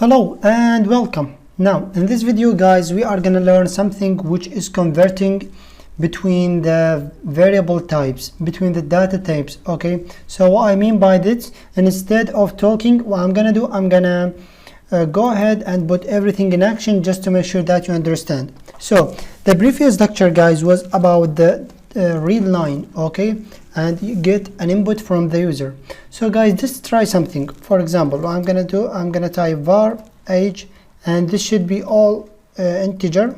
Hello and welcome. Now in this video guys we are gonna learn something which is converting between the variable types, between the data types. Okay, so what I mean by this, instead of talking, what I'm gonna do, I'm gonna go ahead and put everything in action just to make sure that you understand. So the previous lecture guys was about the read line, okay, and you get an input from the user. So guys, just try something. For example, what I'm gonna do, I'm gonna type var age, and this should be all integer,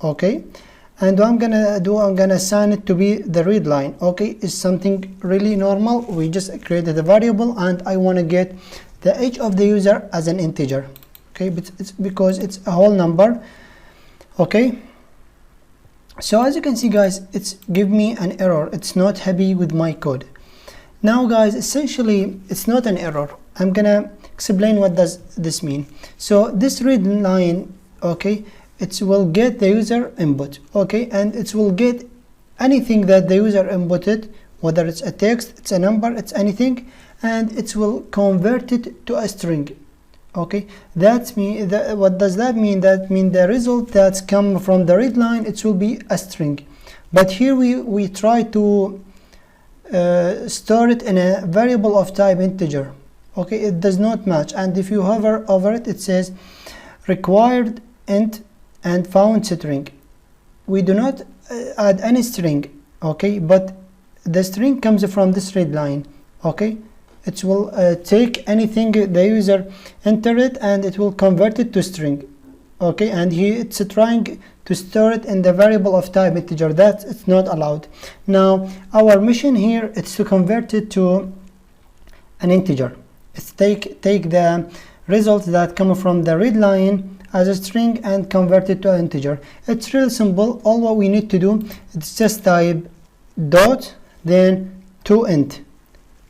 okay, and what I'm gonna do, I'm gonna assign it to be the read line. Okay, it's something really normal. We just created a variable and I want to get the age of the user as an integer, okay, but it's because it's a whole number. Okay, so as you can see guys, it's give me an error. It's not happy with my code. Now guys, essentially it's not an error. I'm gonna explain what does this mean. So this read line, okay, it will get the user input, okay, and it will get anything that the user inputted, whether it's a text, it's a number, it's anything, and it will convert it to a string. Okay, that's me. What does that mean? That means the result that's come from the read line, it will be a string. But here we try to store it in a variable of type integer. Okay, it does not match, and if you hover over it, it says required int and found string. We do not add any string, okay, but the string comes from this read line. Okay, it will take anything the user enter it and it will convert it to string. Okay, and here it's trying to store it in the variable of type integer. That it's not allowed. Now our mission here is to convert it to an integer. It's take the results that come from the read line as a string and convert it to an integer. It's real simple. All what we need to do is just type dot then to int.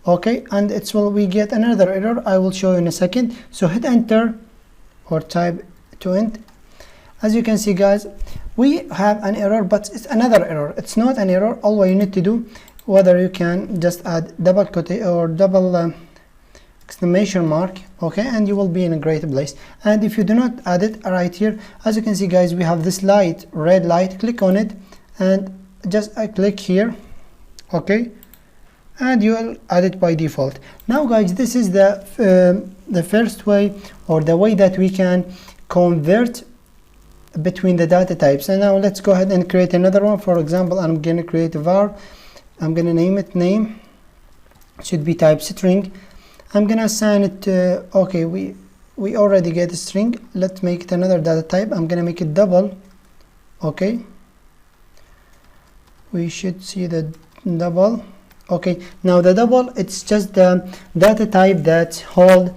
Okay, and it's we get another error. I will show you in a second. So hit enter or type to int. As you can see guys, we have an error, but it's another error. It's not an error. All what you need to do, whether you can just add double quotation or double exclamation mark, okay, and you will be in a great place. And if you do not add it right here, as you can see guys, we have this light, red light. Click on it and just click here, okay, and you will add it by default. Now guys, this is the first way, or the way that we can convert between the data types. And now let's go ahead and create another one. For example, I'm gonna create a var. I'm gonna name it name. It should be type string. I'm gonna assign it to, okay, we already get a string. Let's make it another data type. I'm gonna make it double. Okay, we should see the double. Okay, now the double, it's just the data type that hold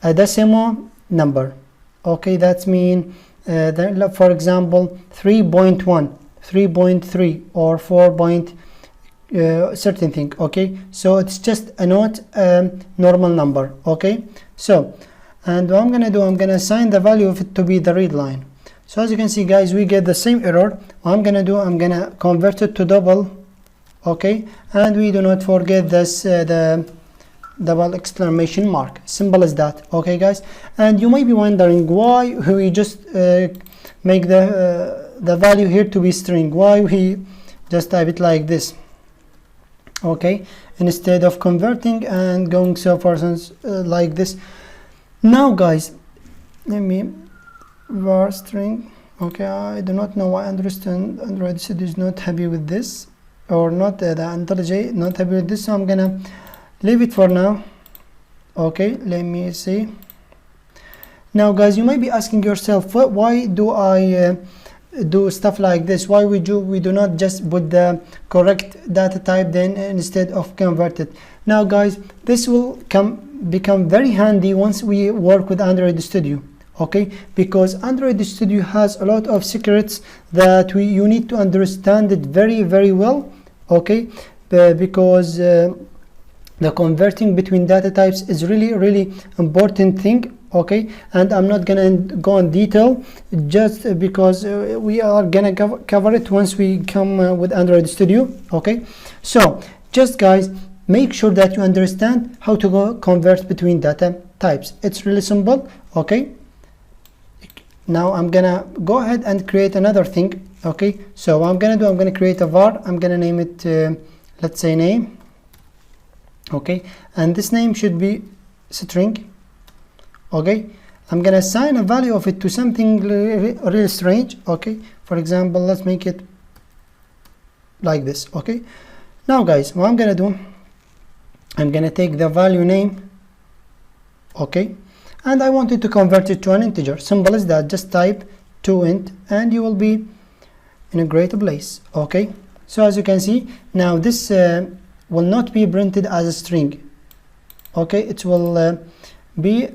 a decimal number. Okay, that means for example 3.1, 3.3 or 4. Certain thing. Okay, so it's just a not normal number. Okay, so and what I'm gonna do, I'm gonna assign the value of it to be the read line. So as you can see guys, we get the same error. What I'm gonna do, I'm gonna convert it to double. Okay, and we do not forget this the double exclamation mark. Simple as that. Okay guys, and you may be wondering why we just make the value here to be string. Why we just type it like this? Okay, instead of converting and going so far like this. Now guys, let me var string. Okay, I do not know why Android Studio is not happy with this, or not the IntelliJ not happy with this, so I'm gonna leave it for now. Okay, let me see. Now guys, you might be asking yourself, why do I do stuff like this? Why we do not just put the correct data type then instead of convert it? Now guys, this will become very handy once we work with Android Studio. Okay, because Android Studio has a lot of secrets that you need to understand it very well. Okay, because the converting between data types is really important thing. Okay, and I'm not gonna go in detail just because we are gonna cover it once we come with Android Studio. Okay, so just guys, make sure that you understand how to convert between data types. It's really simple. Okay, now I'm gonna go ahead and create another thing. Okay, so what I'm gonna create a var. I'm gonna name it let's say name. Okay, and this name should be string. Okay, I'm gonna assign a value of it to something really strange. Okay, for example, let's make it like this. Okay, now guys, what I'm gonna do, I'm gonna take the value name. Okay, and I wanted to convert it to an integer. Simple as that. Just type toInt and you will be in a great place. Okay, so as you can see, now this will not be printed as a string. Okay, it will be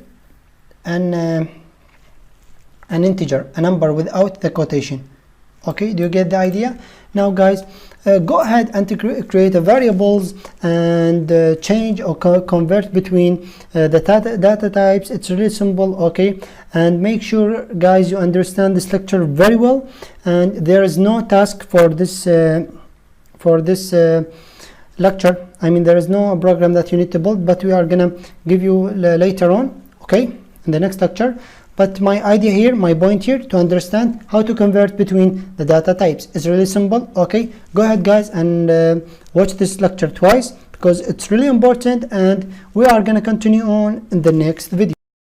an integer, a number without the quotation. Okay, do you get the idea? Now guys, go ahead and create a variables and change or convert between the data types. It's really simple. Okay, and make sure guys you understand this lecture very well, and there is no task for this lecture. I mean, there is no program that you need to build, but we are gonna give you later on, okay, in the next lecture. But my idea here, my point here, to understand how to convert between the data types is really simple. Okay, go ahead guys and watch this lecture twice because it's really important, and we are going to continue on in the next video.